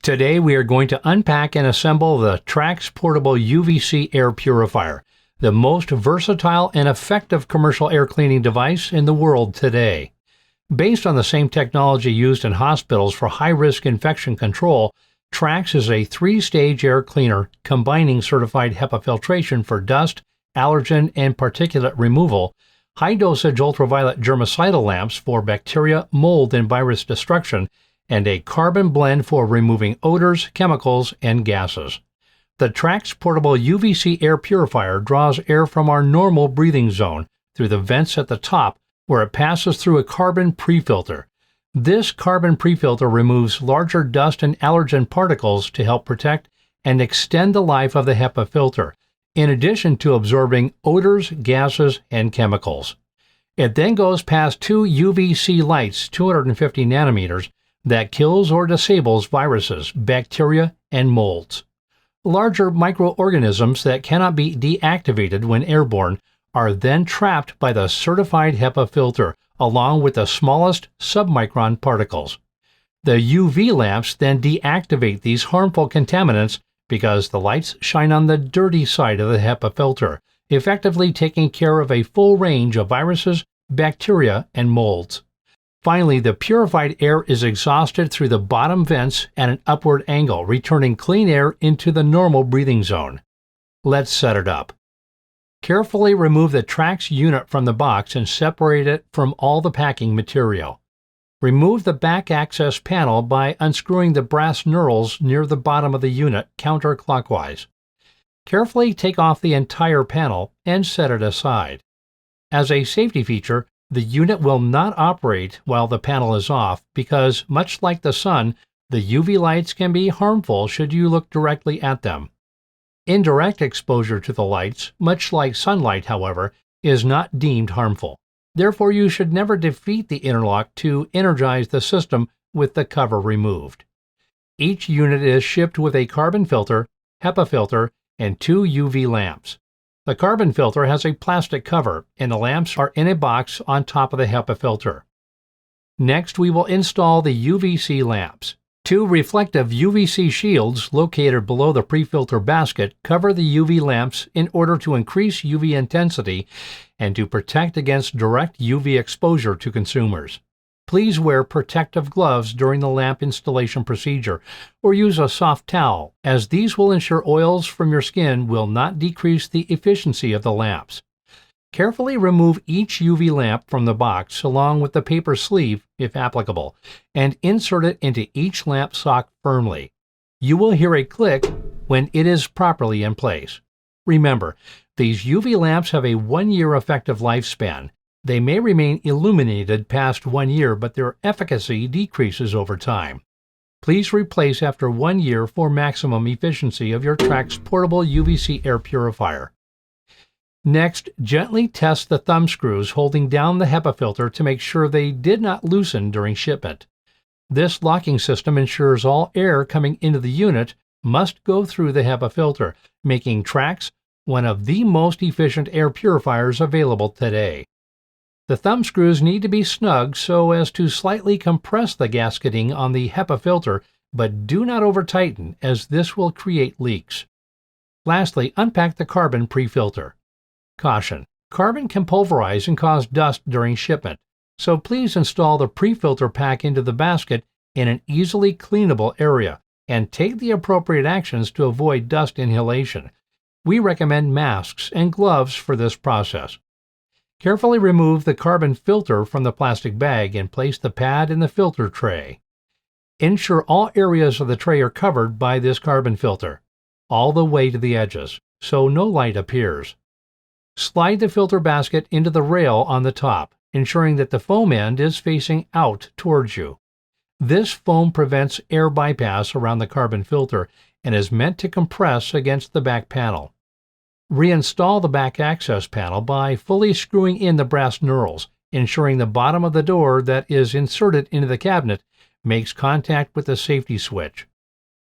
Today we are going to unpack and assemble the TRACS Portable UVC Air Purifier, the most versatile and effective commercial air cleaning device in the world today. Based on the same technology used in hospitals for high-risk infection control, TRACS is a 3-stage air cleaner combining certified HEPA filtration for dust, allergen, and particulate removal, high-dosage ultraviolet germicidal lamps for bacteria, mold, and virus destruction, and a carbon blend for removing odors, chemicals, and gases. The TRACS Portable UVC Air Purifier draws air from our normal breathing zone through the vents at the top, where it passes through a carbon pre-filter. This carbon pre-filter removes larger dust and allergen particles to help protect and extend the life of the HEPA filter, in addition to absorbing odors, gases, and chemicals. It then goes past two UVC lights, 250 nanometers, that kills or disables viruses, bacteria, and molds. Larger microorganisms that cannot be deactivated when airborne are then trapped by the certified HEPA filter, along with the smallest submicron particles. The UV lamps then deactivate these harmful contaminants because the lights shine on the dirty side of the HEPA filter, effectively taking care of a full range of viruses, bacteria, and molds. Finally, the purified air is exhausted through the bottom vents at an upward angle, returning clean air into the normal breathing zone. Let's set it up. Carefully remove the TRACS unit from the box and separate it from all the packing material. Remove the back access panel by unscrewing the brass knurls near the bottom of the unit counterclockwise. Carefully take off the entire panel and set it aside. As a safety feature, the unit will not operate while the panel is off because, much like the sun, the UV lights can be harmful should you look directly at them. Indirect exposure to the lights, much like sunlight, however, is not deemed harmful. Therefore, you should never defeat the interlock to energize the system with the cover removed. Each unit is shipped with a carbon filter, HEPA filter, and two UV lamps. The carbon filter has a plastic cover, and the lamps are in a box on top of the HEPA filter. Next, we will install the UVC lamps. Two reflective UVC shields located below the pre-filter basket cover the UV lamps in order to increase UV intensity and to protect against direct UV exposure to consumers. Please wear protective gloves during the lamp installation procedure, or use a soft towel, as these will ensure oils from your skin will not decrease the efficiency of the lamps. Carefully remove each UV lamp from the box along with the paper sleeve, if applicable, and insert it into each lamp sock firmly. You will hear a click when it is properly in place. Remember, these UV lamps have a 1-year effective lifespan. They may remain illuminated past 1 year, but their efficacy decreases over time. Please replace after 1 year for maximum efficiency of your TRACS Portable UVC Air Purifier. Next, gently test the thumb screws holding down the HEPA filter to make sure they did not loosen during shipment. This locking system ensures all air coming into the unit must go through the HEPA filter, making TRACS one of the most efficient air purifiers available today. The thumb screws need to be snug so as to slightly compress the gasketing on the HEPA filter, but do not over-tighten, as this will create leaks. Lastly, unpack the carbon pre-filter. Caution: carbon can pulverize and cause dust during shipment, so please install the pre-filter pack into the basket in an easily cleanable area and take the appropriate actions to avoid dust inhalation. We recommend masks and gloves for this process. Carefully remove the carbon filter from the plastic bag and place the pad in the filter tray. Ensure all areas of the tray are covered by this carbon filter, all the way to the edges, so no light appears. Slide the filter basket into the rail on the top, ensuring that the foam end is facing out towards you. This foam prevents air bypass around the carbon filter and is meant to compress against the back panel. Reinstall the back access panel by fully screwing in the brass knurls, ensuring the bottom of the door that is inserted into the cabinet makes contact with the safety switch.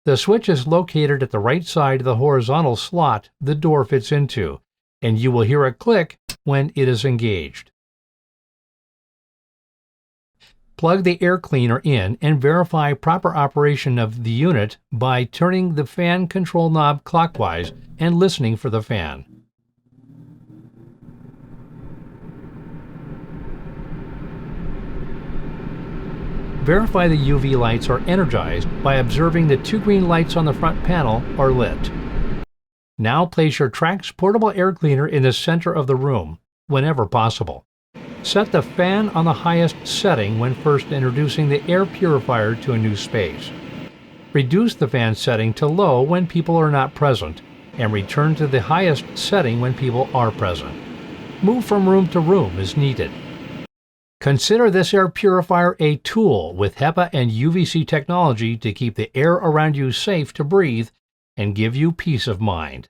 The switch is located at the right side of the horizontal slot the door fits into, and you will hear a click when it is engaged. Plug the air cleaner in and verify proper operation of the unit by turning the fan control knob clockwise and listening for the fan. Verify the UV lights are energized by observing the 2 green lights on the front panel are lit. Now place your TRACS portable air cleaner in the center of the room, whenever possible. Set the fan on the highest setting when first introducing the air purifier to a new space. Reduce the fan setting to low when people are not present, and return to the highest setting when people are present. Move from room to room as needed. Consider this air purifier a tool with HEPA and UVC technology to keep the air around you safe to breathe and give you peace of mind.